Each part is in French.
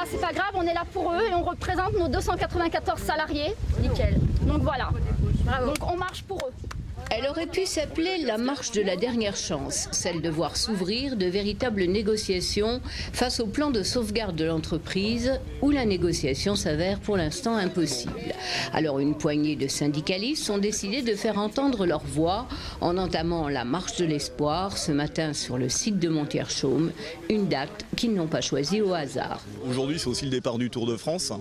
c'est pas grave, on est là pour eux et on représente nos 294 salariés. Nickel. Donc voilà. Bravo. Donc on marche pour eux. Elle aurait pu s'appeler la marche de la dernière chance, celle de voir s'ouvrir de véritables négociations face au plan de sauvegarde de l'entreprise où la négociation s'avère pour l'instant impossible. Alors une poignée de syndicalistes ont décidé de faire entendre leur voix en entamant la marche de l'espoir ce matin sur le site de Montier-Chaume, une date qu'ils n'ont pas choisie au hasard. Aujourd'hui, c'est aussi le départ du Tour de France.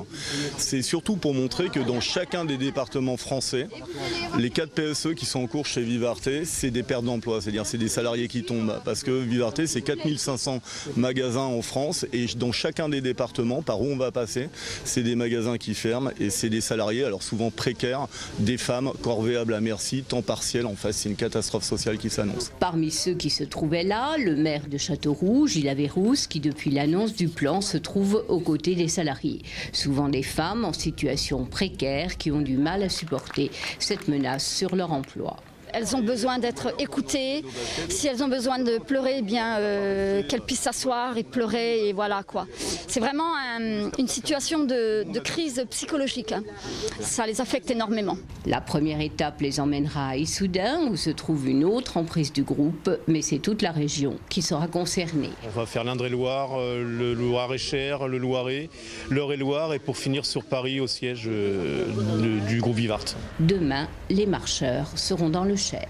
C'est surtout pour montrer que dans chacun des départements français, les 4 PSE qui sont en cours chez Vivarte, c'est des pertes d'emploi, c'est-à-dire c'est des salariés qui tombent. Parce que Vivarte, c'est 4500 magasins en France et dans chacun des départements, par où on va passer, c'est des magasins qui ferment et c'est des salariés, alors souvent précaires, des femmes corvéables à merci, temps partiel. En fait, c'est une catastrophe sociale qui s'annonce. Parmi ceux qui se trouvaient là, le maire de Châteauroux, Gilles Averrousse, qui depuis l'annonce du plan se trouve aux côtés des salariés. Souvent des femmes en situation précaire qui ont du mal à supporter cette menace sur leur emploi. Elles ont besoin d'être écoutées. Si elles ont besoin de pleurer, eh bien qu'elles puissent s'asseoir et pleurer et voilà quoi. C'est vraiment une situation de crise psychologique. Hein. Ça les affecte énormément. La première étape les emmènera à Issoudun où se trouve une autre emprise du groupe, mais c'est toute la région qui sera concernée. On va faire l'Indre-et-Loire, le Loir-et-Cher, le Loiret, l'Eure-et-Loire et pour finir sur Paris au siège du groupe Vivarte. Demain, les marcheurs seront dans le Cher.